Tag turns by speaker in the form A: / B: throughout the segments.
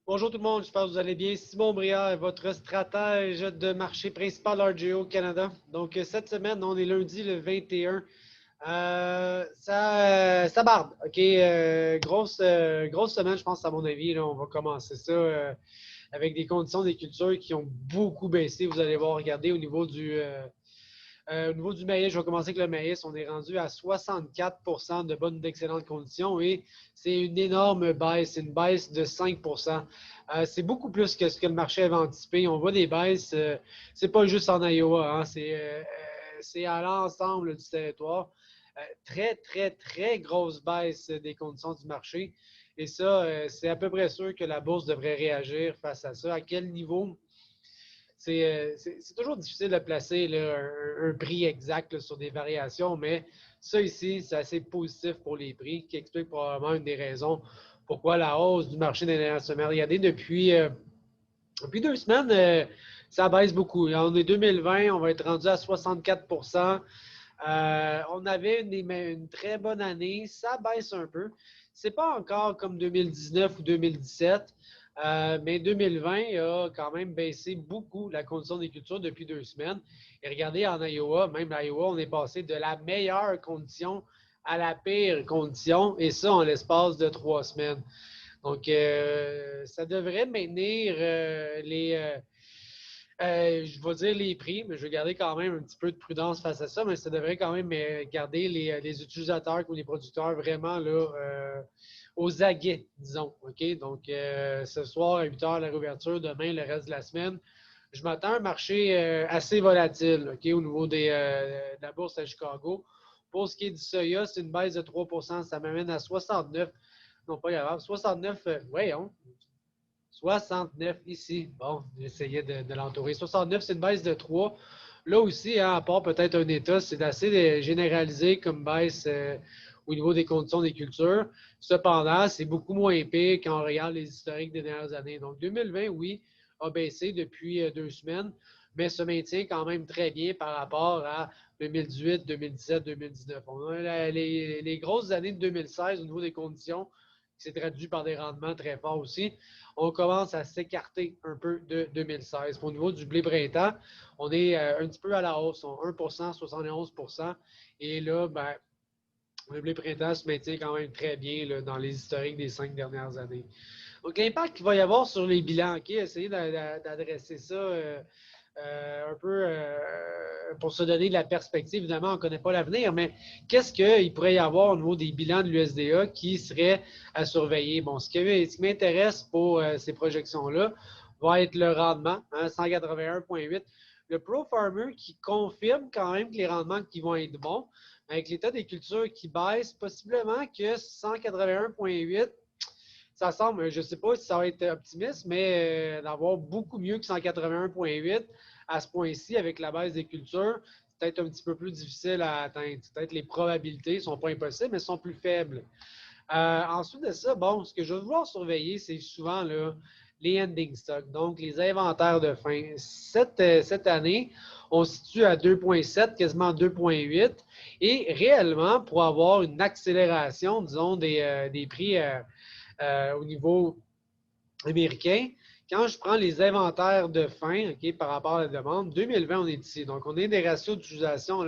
A: Bonjour tout le monde, j'espère que vous allez bien. Simon Briard est votre stratège de marché principal RGO au Canada. Donc, cette semaine, on est lundi le 21. Ça barde, OK? Grosse semaine, je pense, à mon avis. Là, on va commencer ça avec des conditions des cultures qui ont beaucoup baissé. Vous allez voir, regardez au niveau du maïs, je vais commencer avec le maïs. On est rendu à 64 de bonnes d'excellentes conditions et c'est une énorme baisse, une baisse de 5. C'est beaucoup plus que ce que le marché avait anticipé. On voit des baisses, c'est pas juste en Iowa, hein, c'est à l'ensemble du territoire. Très, très, très grosse baisse des conditions du marché. Et ça, c'est à peu près sûr que la bourse devrait réagir face à ça. À quel niveau? C'est toujours difficile de placer là, un prix exact là, sur des variations, mais ça ici, c'est assez positif pour les prix, qui explique probablement une des raisons pourquoi la hausse du marché des dernières semaines. Regardez, depuis 2 semaines, ça baisse beaucoup. En 2020, on va être rendu à 64. On avait une très bonne année. Ça baisse un peu. C'est pas encore comme 2019 ou 2017, mais 2020 a quand même baissé beaucoup la condition des cultures depuis 2 semaines. Et regardez en Iowa, même l'Iowa, on est passé de la meilleure condition à la pire condition, et ça en l'espace de 3 semaines. Donc, ça devrait maintenir je vais dire les prix, mais je vais garder quand même un petit peu de prudence face à ça, mais ça devrait quand même garder les utilisateurs ou les producteurs vraiment là, aux aguets, disons. OK? Donc, ce soir à 8 h, la réouverture, demain, le reste de la semaine. Je m'attends à un marché assez volatile, OK, au niveau de la bourse à Chicago. Pour ce qui est du soya, c'est une baisse de 3. Ça m'amène à 69. Non, pas grave. 69, voyons. 69 ici. Bon, j'essayais de l'entourer. 69, c'est une baisse de 3. Là aussi, hein, à part peut-être un État, c'est assez généralisé comme baisse au niveau des conditions des cultures. Cependant, c'est beaucoup moins pire quand on regarde les historiques des dernières années. Donc, 2020, oui, a baissé depuis 2 semaines, mais se maintient quand même très bien par rapport à 2018, 2017, 2019. On a les grosses années de 2016 au niveau des conditions, qui s'est traduit par des rendements très forts aussi. On commence à s'écarter un peu de 2016. Au niveau du blé printemps, on est un petit peu à la hausse, 1 71. Et là, ben, le blé printemps se maintient quand même très bien là, dans les historiques des 5 dernières années. Donc, l'impact qu'il va y avoir sur les bilans, OK, essayez d'adresser ça un peu pour se donner de la perspective. Évidemment, on ne connaît pas l'avenir, mais qu'est-ce qu'il pourrait y avoir au niveau des bilans de l'USDA qui serait à surveiller? Bon, ce qui m'intéresse pour ces projections-là va être le rendement, hein, 181,8. Le Pro Farmer qui confirme quand même que les rendements qui vont être bons, avec l'état des cultures qui baisse, possiblement que 181,8, ça semble, je ne sais pas si ça va être optimiste, mais d'avoir beaucoup mieux que 181,8 à ce point-ci avec la baisse des cultures, c'est peut-être un petit peu plus difficile à atteindre. Peut-être les probabilités ne sont pas impossibles, mais sont plus faibles. Ensuite de ça, bon, ce que je vais vouloir surveiller, c'est souvent là, les ending stocks, donc les inventaires de fin. Cette année, on se situe à 2,7, quasiment 2,8. Et réellement, pour avoir une accélération, disons, des prix au niveau américain, quand je prends les inventaires de fin par rapport à la demande, 2020, on est ici. Donc, on a des ratios d'utilisation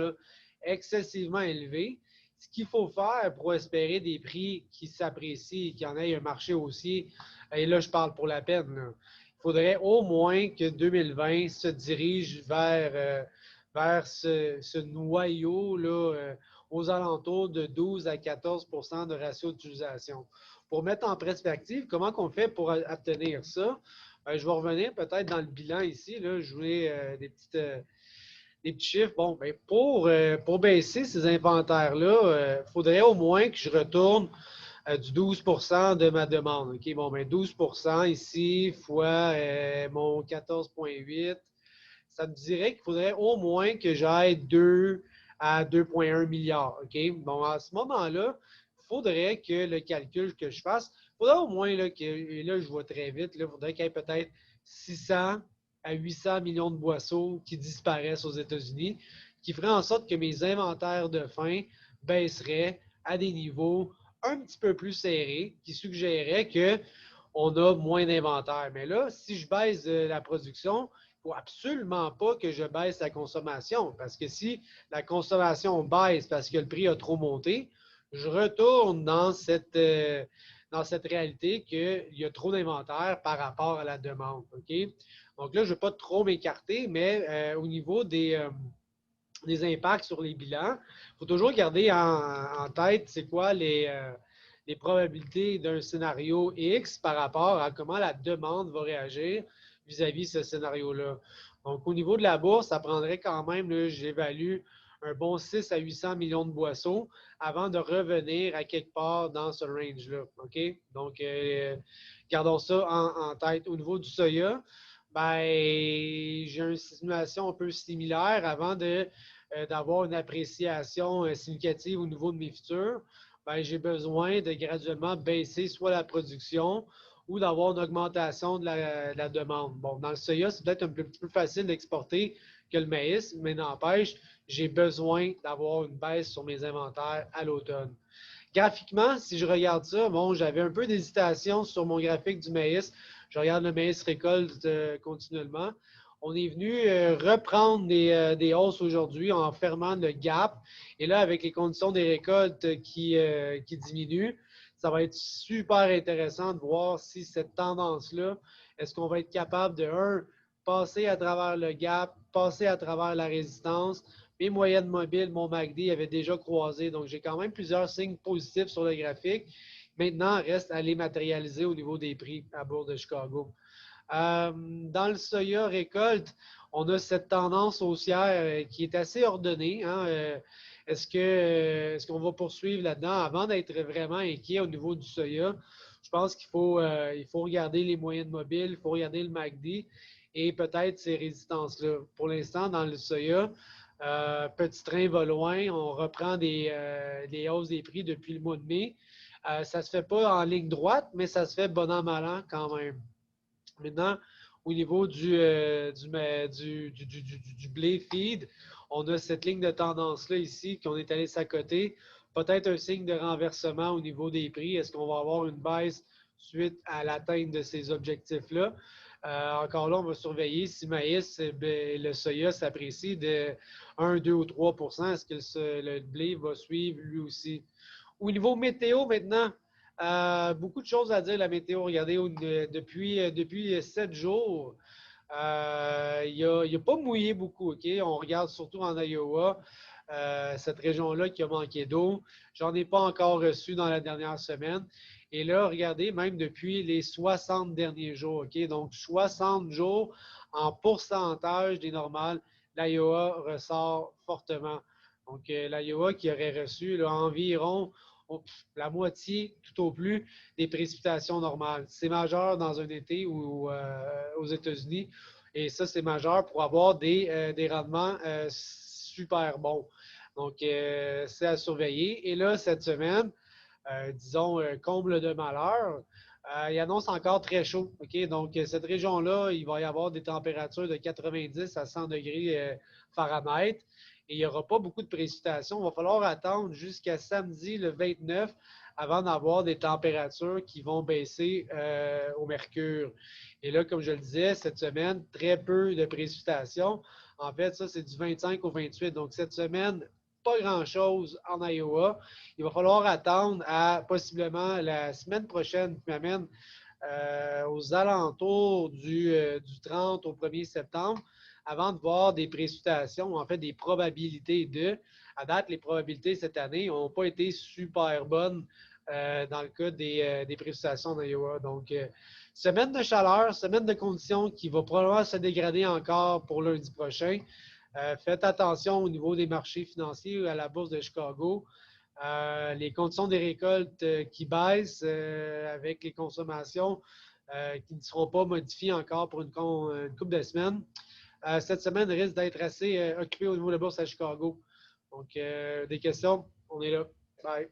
A: excessivement élevés. Ce qu'il faut faire pour espérer des prix qui s'apprécient et qu'il y en ait un marché aussi, et là, je parle pour la peine, là, il faudrait au moins que 2020 se dirige vers ce noyau là, aux alentours de 12 à 14 de ratio d'utilisation. Pour mettre en perspective, comment on fait pour obtenir ça? Je vais revenir peut-être dans le bilan ici. Là, je voulais des petits chiffres. Bon, ben pour baisser ces inventaires-là, il faudrait au moins que je retourne du 12 de ma demande. OK, bon, ben 12 ici fois mon 14,8. Ça me dirait qu'il faudrait au moins que j'aille 2 à 2,1 milliards. OK? Bon, à ce moment-là, il faudrait que le calcul que je fasse, il faudrait au moins, là, et là, je vois très vite, il faudrait qu'il y ait peut-être 600 à 800 millions de boisseaux qui disparaissent aux États-Unis, qui ferait en sorte que mes inventaires de faim baisseraient à des niveaux un petit peu plus serrés, qui suggéraient que on a moins d'inventaire. Mais là, si je baisse la production, il ne faut absolument pas que je baisse la consommation. Parce que si la consommation baisse parce que le prix a trop monté, je retourne dans cette réalité qu'il y a trop d'inventaire par rapport à la demande. OK? Donc là, je ne veux pas trop m'écarter, mais au niveau des impacts sur les bilans, il faut toujours garder en tête c'est quoi les probabilités d'un scénario X par rapport à comment la demande va réagir vis-à-vis de ce scénario-là. Donc, au niveau de la bourse, ça prendrait quand même, j'évalue, un bon 6 à 800 millions de boissons avant de revenir à quelque part dans ce range-là. OK? Donc, gardons ça en tête. Au niveau du soya, ben, j'ai une simulation un peu similaire avant d'avoir une appréciation significative au niveau de mes futurs. Ben, j'ai besoin de graduellement baisser soit la production ou d'avoir une augmentation de la demande. Bon, dans le soya, c'est peut-être un petit peu facile d'exporter que le maïs, mais n'empêche, j'ai besoin d'avoir une baisse sur mes inventaires à l'automne. Graphiquement, si je regarde ça, bon, j'avais un peu d'hésitation sur mon graphique du maïs. Je regarde le maïs récolte continuellement. On est venu reprendre des hausses aujourd'hui en fermant le gap. Et là, avec les conditions des récoltes qui diminuent, ça va être super intéressant de voir si cette tendance-là, est-ce qu'on va être capable de, passer à travers le gap, passer à travers la résistance. Mes moyennes mobiles, mon MACD avait déjà croisé. Donc, j'ai quand même plusieurs signes positifs sur le graphique. Maintenant, reste à les matérialiser au niveau des prix à Bourse de Chicago. Dans le soya récolte, on a cette tendance haussière qui est assez ordonnée. Hein? Est-ce qu'on va poursuivre là-dedans avant d'être vraiment inquiet au niveau du soya? Je pense qu'il faut regarder les moyennes mobiles, il faut regarder le MACD et peut-être ces résistances-là. Pour l'instant, dans le soya, petit train va loin. On reprend des hausses des prix depuis le mois de mai. Ça ne se fait pas en ligne droite, mais ça se fait bon an, mal an quand même. Maintenant, au niveau du blé feed, on a cette ligne de tendance-là ici qu'on est allé s'accoter. Peut-être un signe de renversement au niveau des prix. Est-ce qu'on va avoir une baisse suite à l'atteinte de ces objectifs-là? Encore là, on va surveiller si maïs et le soya s'apprécie de 1, 2 ou 3 % Est-ce que le blé va suivre lui aussi? Au niveau météo maintenant, beaucoup de choses à dire la météo. Regardez, depuis 7 jours, il n'a pas mouillé beaucoup. OK? On regarde surtout en Iowa, cette région-là qui a manqué d'eau. J'en ai pas encore reçu dans la dernière semaine. Et là, regardez, même depuis les 60 derniers jours, OK? Donc, 60 jours en pourcentage des normales, l'Iowa ressort fortement. Donc, l'Iowa qui aurait reçu là, environ la moitié, tout au plus, des précipitations normales. C'est majeur dans un été ou aux États-Unis. Et ça, c'est majeur pour avoir des rendements super bons. Donc, c'est à surveiller. Et là, cette semaine, disons, comble de malheur, il annonce encore très chaud. OK? Donc, cette région-là, il va y avoir des températures de 90 à 100 degrés Fahrenheit et il n'y aura pas beaucoup de précipitations. Il va falloir attendre jusqu'à samedi le 29 avant d'avoir des températures qui vont baisser au mercure. Et là, comme je le disais, cette semaine, très peu de précipitations. En fait, ça, c'est du 25 au 28. Donc, cette semaine, pas grand-chose en Iowa. Il va falloir attendre à possiblement la semaine prochaine qui m'amène aux alentours du 30 au 1er septembre avant de voir des précipitations, en fait des probabilités de. À date, les probabilités cette année n'ont pas été super bonnes dans le cas des précipitations en Iowa. Donc, semaine de chaleur, semaine de conditions qui va probablement se dégrader encore pour lundi prochain. Faites attention au niveau des marchés financiers à la bourse de Chicago. Les conditions des récoltes qui baissent avec les consommations qui ne seront pas modifiées encore pour une couple de semaines. Cette semaine risque d'être assez occupée au niveau de la bourse à Chicago. Donc, des questions, on est là. Bye.